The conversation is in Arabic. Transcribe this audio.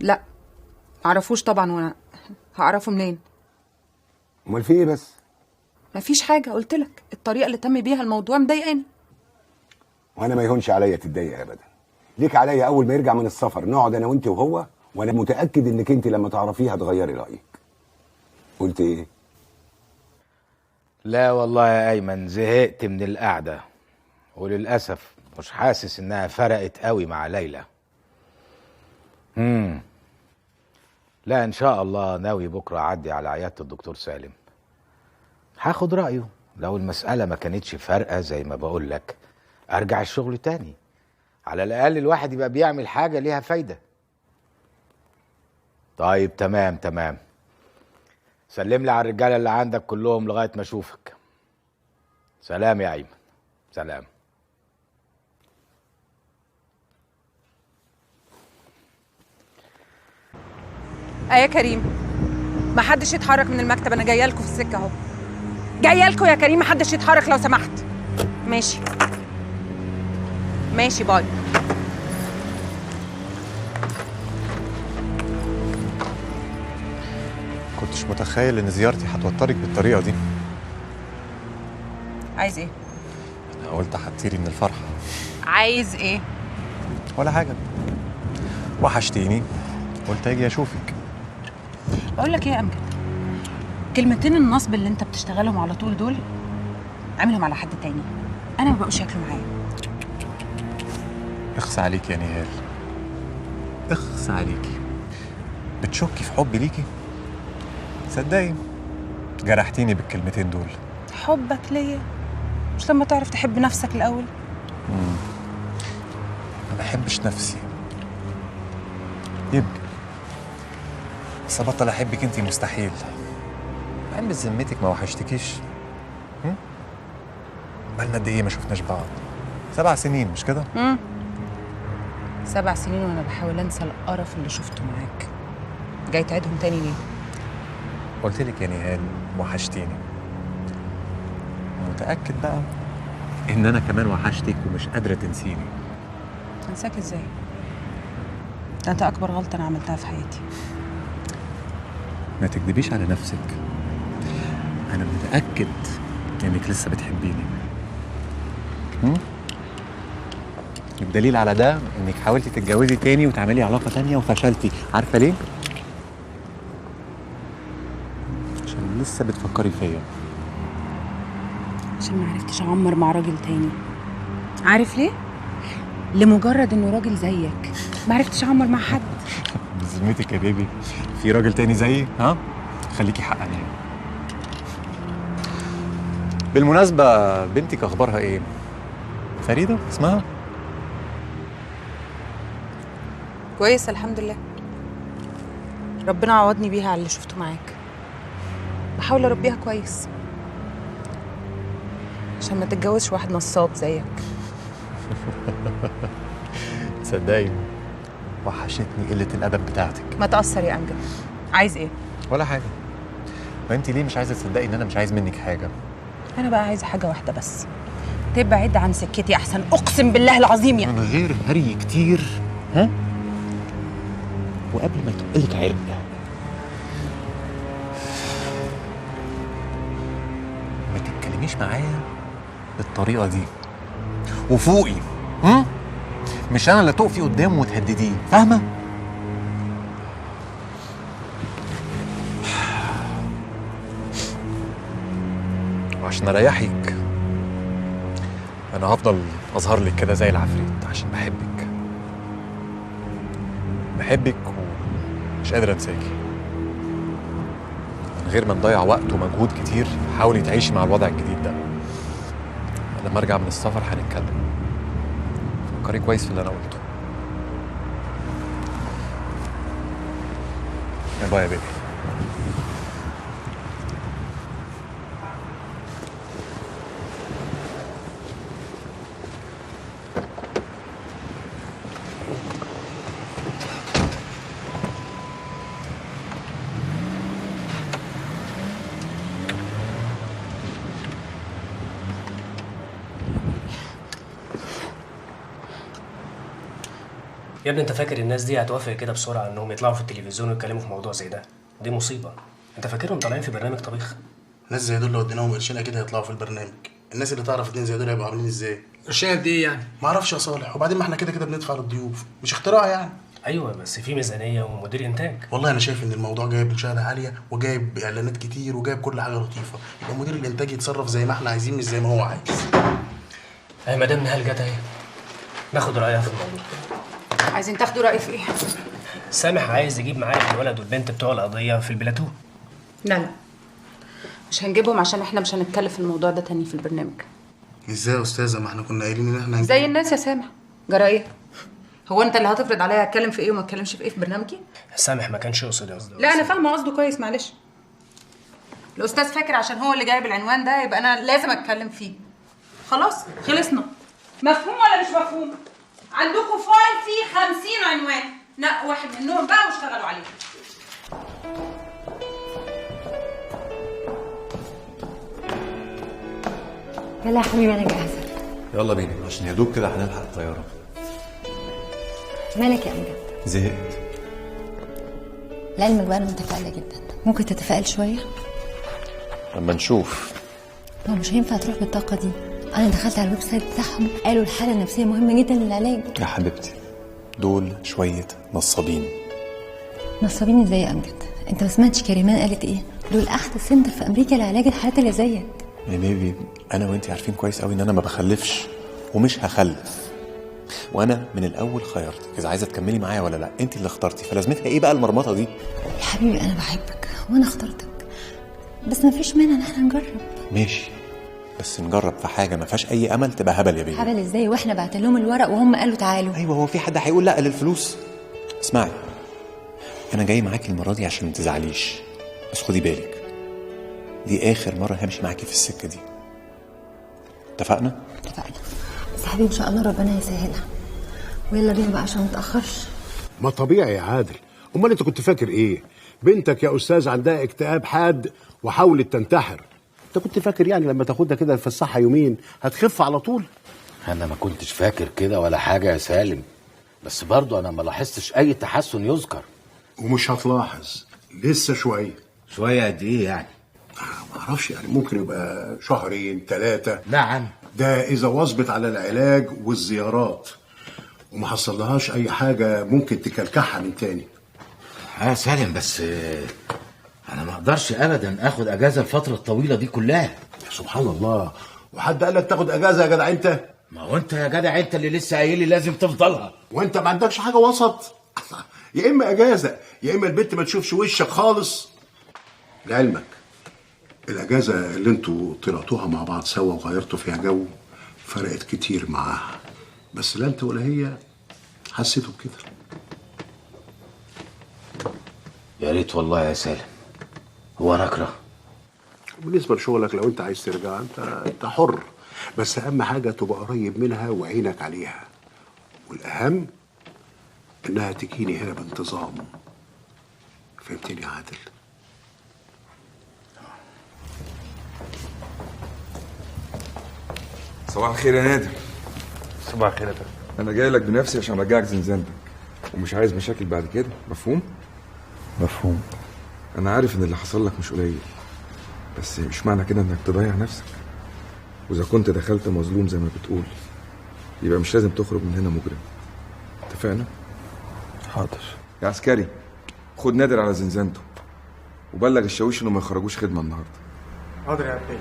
لا معرفوش طبعا، وانا هعرفه منين؟ امال في ايه بس؟ مفيش حاجه، قلت لك الطريقه اللي تم بيها الموضوع مضايقاني. وانا ما يهونش عليا تتضايق ابدا. ليك عليا اول ما يرجع من السفر نقعد انا وانت وهو، وانا متاكد انك انت لما تعرفيه هتغيري رايك. قلت ايه؟ لا والله يا ايمن، زهقت من القعده، وللاسف مش حاسس انها فرقت قوي مع ليلى. لا ان شاء الله ناوي بكره اعدي على عياده الدكتور سالم، هاخد رايه. لو المساله ما كانتش فارقه زي ما بقول لك ارجع الشغل تاني، على الاقل الواحد يبقى بيعمل حاجه ليها فايده. طيب تمام. سلم لي على الرجاله اللي عندك كلهم لغايه ما اشوفك. سلام يا ايمن، سلام. يا كريم، ما حدش يتحرك من المكتب، انا جايه لكم في السكه اهو. جايه لكم يا كريم، ما حدش يتحرك لو سمحت. ماشي باي. كنتش متخيل ان زيارتي هتوترك بالطريقه دي. عايز ايه؟ انا قلت هتطيري من الفرحه. عايز ايه؟ ولا حاجه، وحشتيني قلت اجي اشوفك. بقول لك ايه يا امجد، كلمتين النصب اللي انت بتشتغلهم على طول دول اعملهم على حد تاني، انا ما بقوش ياكلوا معايا. اخس عليك يا نهال، اخس عليكي. بتشكي في حبي ليكي؟ صدقي جرحتيني بالكلمتين دول. حبك ليا مش لما تعرف تحب نفسك الاول؟ ما بحبش نفسي، يبقى بس ابطل احبك انتي مستحيل. بحب ذمتك، ما وحشتكيش؟ بقالنا قد ايه ما شفناش بعض؟ 7 سنين مش كده؟ 7 سنين وانا بحاول انسى القرف اللي شفته معاك، جاي تعيدهم تاني ليه؟ قلت لك يا نهال وحشتيني. متأكد بقى ان انا كمان وحشتك ومش قادرة تنسيني. انساك ازاي؟ ده انت اكبر غلطه انا عملتها في حياتي. ما تكدبيش على نفسك، انا متأكد انك لسه بتحبيني. الدليل على ده انك حاولتي تتجوزي تاني وتعملي علاقة تانية وفشلتي. عارفة ليه؟ عشان لسه بتفكري فيا. عشان ما عرفتش اعمر مع راجل تاني. عارف ليه؟ لمجرد انه راجل زيك ما عرفتش اعمر مع حد. بذمتك يا بيبي في راجل تاني زيي؟ ها؟ خليكي حقانية. بالمناسبة بنتك اخبارها ايه؟ فريدة اسمها؟ كويس الحمد لله، ربنا عوضني بيها على اللي شفته معاك. بحاول اربيها كويس عشان ما تتجوزش واحد نصاب زيك. تصدقي وحشتني قلة الأدب بتاعتك. ما تأثر يا أمجد. عايز إيه؟ ولا حاجة. ما أنت ليه مش عايزة تصدقي إن أنا مش عايز منك حاجة؟ أنا بقى عايزة حاجة واحدة بس، تبعد عن سكتي أحسن، أقسم بالله العظيم يعني. من غير هري كتير، ها؟ وقبل ما تقلك عرق، ما تتكلميش معايا بالطريقة دي، وفوقي، مش أنا اللي تقفي قدامه وتهدديه، فاهمة؟ وعشان أريحك أنا هفضل أظهر لك كده زي العفريت عشان بحبك. بحبك ومش قادر أنساكي. من غير ما نضيع وقت ومجهود كتير حاولي تعيشي مع الوضع الجديد ده. لما أرجع من السفر هنتكلم. فكري كويس في اللي أنا قلته. باي يا بيبي. يا ابني انت فاكر الناس دي هتوافق كده بسرعه انهم يطلعوا في التلفزيون ويتكلموا في موضوع زي ده؟ دي مصيبه. انت فاكرهم طالعين في برنامج طبيخ؟ ناس زي دول لو اديناهم قرشين اكيد هيطلعوا في البرنامج. الناس اللي تعرف اتنين زي دول هيبقوا عاملين ازاي؟ قرشين قد ايه يعني؟ ما اعرفش يا صالح، وبعدين ما احنا كده كده بندفع للضيوف، مش اختراع يعني. ايوه بس في ميزانيه ومدير انتاج. والله انا شايف ان الموضوع جايب مشاهده عاليه وجايب اعلانات كتير وجايب كل حاجه لطيفه، يبقى مدير الانتاج يتصرف زي ما احنا عايزين مش زي ما هو عايز. اهي مدام نهال جت اهي، ناخد رايها في الموضوع. عايزين تاخدوا رأيي في ايه؟ سامح عايز يجيب معايا الولد والبنت بتوع القضيه في البلاتو. لا مش هنجيبهم عشان احنا مش هنتكلم في الموضوع ده تاني في البرنامج. ازاي يا استاذه؟ ما احنا كنا قايلين ان احنا زي الناس يا سامح، جرى ايه؟ هو انت اللي هتفرض عليا اتكلم في ايه وما اتكلمش في ايه في برنامجي؟ سامح ما كانش يقصد يا أستاذ. لا انا فاهمه قصده كويس، معلش. الاستاذ فاكر عشان هو اللي جايب العنوان ده يبقى انا لازم اتكلم فيه. خلاص خلصنا. مفهوم ولا مش مفهوم؟ عندكم فايل فيه 50 عنوان، نقوا واحد منهم بقى واشتغلوا عليه. يلا يا حبيبي انا جاهزه. يلا بينا عشان يا دوب كده هنلحق الطياره. مالك يا امجد؟ زهقت. لعلمك بقى انا متفائله جدا، ممكن تتفائل شويه؟ لما نشوف. هو مش هينفع تروح بالطاقه دي. انا دخلت على الويب سايت بتاعهم قالوا الحاله النفسيه مهمه جدا للعلاج. يا حبيبتي دول شويه نصابين. نصابين ازاي يا امجد؟ انت ما سمعتش كريمان قالت ايه؟ دول احدث سنتر في امريكا لعلاج الحالات اللي زيك. يا بيبي انا وانتي عارفين كويس قوي ان انا ما بخلفش ومش هخلف، وانا من الاول خيرتك اذا عايزه تكملي معايا ولا لا. انت اللي اخترتي، فلازمتها ايه بقى المرمطه دي؟ يا حبيبي انا بحبك وانا اخترتك، بس ما فيش مانع ان احنا نجرب. ماشي، بس نجرب في حاجه ما فيهاش اي امل تبقى هبل يا بيبي. هبل ازاي واحنا بعت لهم الورق وهم قالوا تعالوا؟ ايوه، هو في حد هيقول لا للفلوس؟ اسمعي، انا جاي معاكي المره دي عشان ما تزعليش، بس خدي بالك دي اخر مره همشي معاكي في السكه دي. اتفقنا؟ اتفقنا. بس حبيبي ان شاء الله ربنا يسهلها، ويلا بينا بقى عشان ما نتاخرش. ما طبيعي يا عادل، امال انت كنت فاكر ايه؟ بنتك يا استاذ عندها اكتئاب حاد وحاولت تنتحر. انت كنت فاكر يعني لما تاخدها كده تفسحها يومين هتخف على طول؟ انا ما كنتش فاكر كده ولا حاجه يا سالم، بس برضو انا ما لاحظتش اي تحسن يذكر. ومش هتلاحظ لسه شويه. شويه قد ايه يعني؟ ما اعرفش، يعني ممكن يبقى شهرين 3. نعم، ده اذا واظبت على العلاج والزيارات وما حصلهاش اي حاجه ممكن تكلكعها من تاني. يا سالم بس انا ما اقدرش ابدا اخد اجازه الفتره الطويله دي كلها. سبحان الله، وحد قال لك تاخد اجازه يا جدع انت؟ ما هو انت يا جدع انت اللي لسه قايل لي لازم تفضلها. وانت ما عندكش حاجه وسط؟ يا اما اجازه يا اما البنت ما تشوفش وشك خالص. لعلمك الاجازه اللي انتوا طلعتوها مع بعض سوا وغيرتوا فيها جو فرقت كتير معاها، بس لا انت ولا هي حسيتوا بكده. يا ريت والله يا سالم، هو انا اكره؟ بالنسبه لشغلك لو انت عايز ترجع انت حر، بس اهم حاجه تبقى قريب منها وعينك عليها، والاهم انها تجيني هنا بانتظام. فهمتني يا عادل؟ صباح الخير يا نادر. صباح الخير يا فندم. انا جاي لك بنفسي عشان ارجعك زنزانتك، ومش عايز مشاكل بعد كده، مفهوم؟ مفهوم. انا عارف ان اللي حصل لك مش قليل، بس مش معنى كده انك تضيع نفسك، واذا كنت دخلت مظلوم زي ما بتقول يبقى مش لازم تخرج من هنا مجرم. اتفقنا؟ حاضر. يا عسكري خد نادر على زنزانته وبلغ الشاويش انه ما يخرجوش خدمه النهارده. حاضر يا عبد.